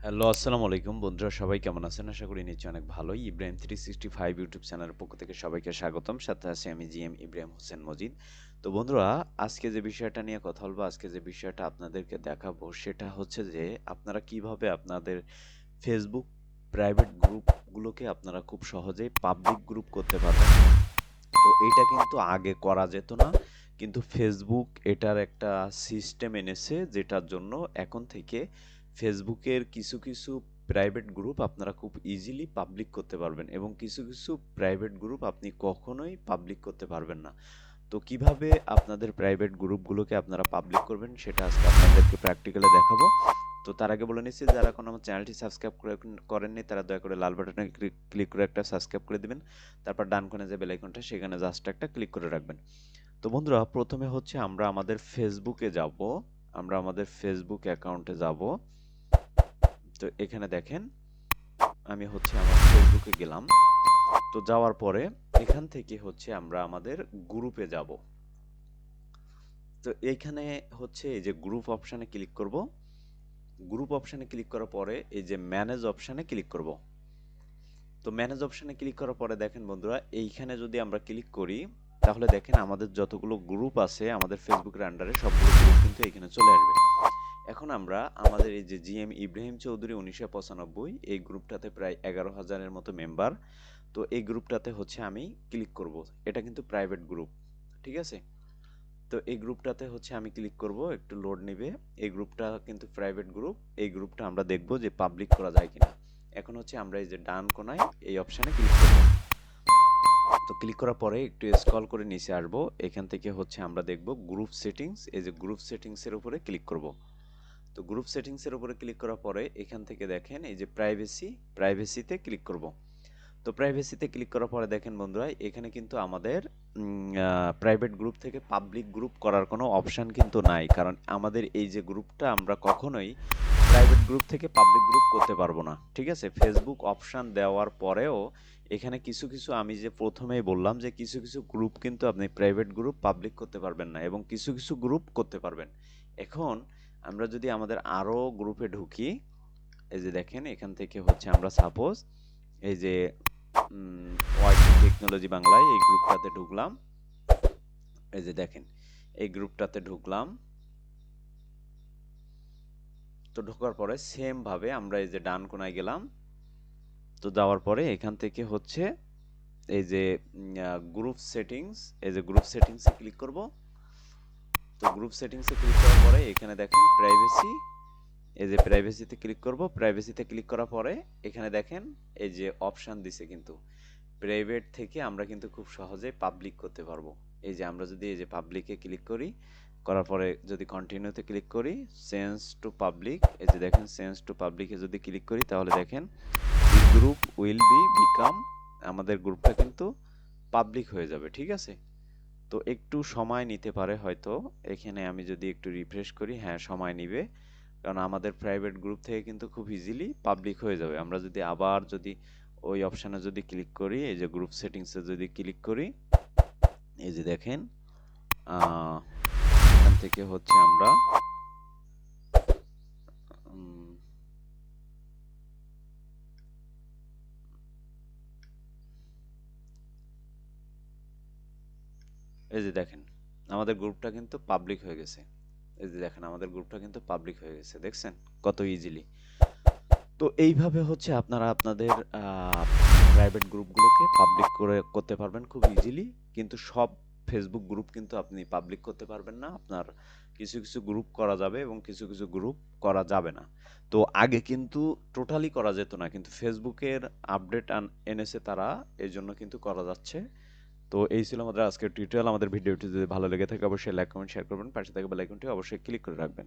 Hello, আসসালামু আলাইকুম বন্ধুরা, সবাই কেমন আছেন? আশা করি নিশ্চয়ই অনেক ভালোই। ইব্রাহিম 365 ইউটিউব চ্যানেলের পক্ষ থেকে সবাইকে স্বাগতম। সাথে আছি আমি জিএম ইব্রাহিম হোসেন মজিদ। তো বন্ধুরা, আজকে যে বিষয়টা নিয়ে কথা বলবো, আজকে যে বিষয়টা আপনাদেরকে দেখাবো সেটা হচ্ছে যে আপনারা কিভাবে আপনাদের Facebook প্রাইভেট গ্রুপগুলোকে আপনারা খুব সহজেই পাবলিক গ্রুপ করতে পারবেন। তো এইটা কিন্তু আগে করা যেত না। কিন্তু Facebook এটার একটা সিস্টেম এনেছে যেটার জন্য এখন থেকে ফেসবুকের কিছু প্রাইভেট গ্রুপ আপনারা খুব ইজিলি পাবলিক করতে পারবেন এবং কিছু প্রাইভেট গ্রুপ আপনি কখনোই পাবলিক করতে পারবেন না। তো কিভাবে আপনাদের প্রাইভেট গ্রুপগুলোকে আপনারা পাবলিক করবেন সেটা আজকে আপনাদেরকে প্র্যাকটিক্যালি দেখাবো। তো তার আগে বলে নিচ্ছি, যারা এখন আমার চ্যানেলটি সাবস্ক্রাইব করেননি তারা দয়া করে লাল বাটনে ক্লিক করে একটা সাবস্ক্রাইব করে দিবেন। তারপর ডান কোণে যে বেল আইকনটা সেখানে জাস্ট একটা ক্লিক করে রাখবেন। তো বন্ধুরা, প্রথমে হচ্ছে আমরা আমাদের ফেসবুকে যাব। আমরা আমাদের ফেসবুক অ্যাকাউন্টে যাব। তো এখানে দেখেন আমি হচ্ছে আমার ফেসবুকে গেলাম। তো যাওয়ার পরে এখান থেকে হচ্ছে আমরা আমাদের গ্রুপে যাব। তো এইখানে হচ্ছে এই যে গ্রুপ অপশানে ক্লিক করব। গ্রুপ অপশানে ক্লিক করার পরে এই যে ম্যানেজ অপশানে ক্লিক করব। তো ম্যানেজ অপশানে ক্লিক করার পরে দেখেন বন্ধুরা, এইখানে যদি আমরা ক্লিক করি তাহলে দেখেন আমাদের যতগুলো গ্রুপ আছে আমাদের ফেসবুকের আন্ডারে সবগুলো গ্রুপ কিন্তু এখানে চলে আসবে। এখন আমরা আমাদের এই যে জিএম ইব্রাহিম চৌধুরী 1995 এই গ্রুপটাতে প্রায় 11,000-এর মতো মেম্বার। তো এই গ্রুপটাতে হচ্ছে আমি ক্লিক করব। এটা কিন্তু প্রাইভেট গ্রুপ, ঠিক আছে? তো এই গ্রুপটাতে হচ্ছে আমি ক্লিক করব, একটু লোড নেবে। এই গ্রুপটা কিন্তু প্রাইভেট গ্রুপ। এই গ্রুপটা আমরা দেখব যে পাবলিক করা যায় কিনা। এখন হচ্ছে আমরা এই যে ডান কোণায় এই অপশানে ক্লিক করব। তো ক্লিক করার পরে একটু স্ক্রল করে নিচে আসবো। এখান থেকে হচ্ছে আমরা দেখব গ্রুপ সেটিংস। এই যে গ্রুপ সেটিংসের উপরে ক্লিক করব। তো গ্রুপ সেটিংসের উপরে ক্লিক করার পরে এখান থেকে দেখেন এই যে প্রাইভেসিতে ক্লিক করব। তো প্রাইভেসিতে ক্লিক করার পরে দেখেন বন্ধুরা, এখানে কিন্তু আমাদের প্রাইভেট গ্রুপ থেকে পাবলিক গ্রুপ করার কোনো অপশান কিন্তু নাই, কারণ আমাদের এই যে গ্রুপটা আমরা কখনোই প্রাইভেট গ্রুপ থেকে পাবলিক গ্রুপ করতে পারবো না, ঠিক আছে? ফেসবুক অপশান দেওয়ার পরেও এখানে কিছু আমি যে প্রথমেই বললাম যে কিছু গ্রুপ কিন্তু আপনি প্রাইভেট গ্রুপ পাবলিক করতে পারবেন না এবং কিছু গ্রুপ করতে পারবেন। এখন আমরা যদি আমাদের আরো গ্রুপে ঢুকি, এই যে দেখেন এখান থেকে হচ্ছে আমরা সাপোজ এই যে ওয়াইটি টেকনোলজি বাংলায় এই গ্রুপটাতে ঢুকলাম। এই যে দেখেন এই গ্রুপটাতে ঢুকলাম। তো ঢোকার পরে সেম ভাবে আমরা এই যে ডান কোণায় গেলাম। তো যাওয়ার পরে এখান থেকে হচ্ছে এই যে গ্রুপ সেটিংস, এই যে গ্রুপ সেটিংসে ক্লিক করব। তো গ্রুপ সেটিংসে ক্লিক করার পরে এখানে দেখেন প্রাইভেসি, এই যে প্রাইভেসিতে ক্লিক করব। প্রাইভেসিতে ক্লিক করার পরে এখানে দেখেন এই যে অপশান দিছে কিন্তু প্রাইভেট থেকে আমরা কিন্তু খুব সহজেই পাবলিক করতে পারবো। এই যে আমরা যদি এই যে পাবলিকে ক্লিক করি, করার পরে যদি কন্টিনিউতে ক্লিক করি, চেঞ্জ টু পাবলিক, এই যে দেখেন চেঞ্জ টু পাবলিকে যদি ক্লিক করি তাহলে দেখেন this group will be become, আমাদের গ্রুপটা কিন্তু পাবলিক হয়ে যাবে, ঠিক আছে? তো একটু সময় নিতে পারে হয়তো। এখানে আমি যদি একটু রিফ্রেশ করি, হ্যাঁ সময় নিবে, কারণ আমাদের প্রাইভেট গ্রুপ থেকে কিন্তু খুব ইজিলি পাবলিক হয়ে যাবে। আমরা যদি আবার যদি ওই অপশানে যদি ক্লিক করি, এই যে গ্রুপ সেটিংসে যদি ক্লিক করি, এই যে দেখেন এখান থেকে হচ্ছে আমরা উম, এই যে দেখেন আমাদের গ্রুপটা কিন্তু পাবলিক হয়ে গেছে। এই যে দেখেন আমাদের গ্রুপটা কিন্তু পাবলিক হয়ে গেছে, দেখছেন কত ইজিলি। তো এইভাবে হচ্ছে আপনারা আপনাদের প্রাইভেট গ্রুপগুলোকে পাবলিক করতে পারবেন খুব ইজিলি। কিন্তু সব ফেসবুক গ্রুপ কিন্তু আপনি পাবলিক করতে পারবেন না। আপনার কিছু গ্রুপ করা যাবে এবং কিছু গ্রুপ করা যাবে না। তো আগে কিন্তু টোটালি করা যেত না, কিন্তু ফেসবুকের আপডেট এনেছে তারা, এই জন্য কিন্তু করা যাচ্ছে। তো এই ছিল আমাদের আজকের টিউটোরিয়াল। আমাদের ভিডিওটি যদি ভালো লেগে থাকে অবশ্যই লাইক কমেন্ট শেয়ার করবেন, পাশে থাকা বেল আইকনটি অবশ্যই ক্লিক করে রাখবেন।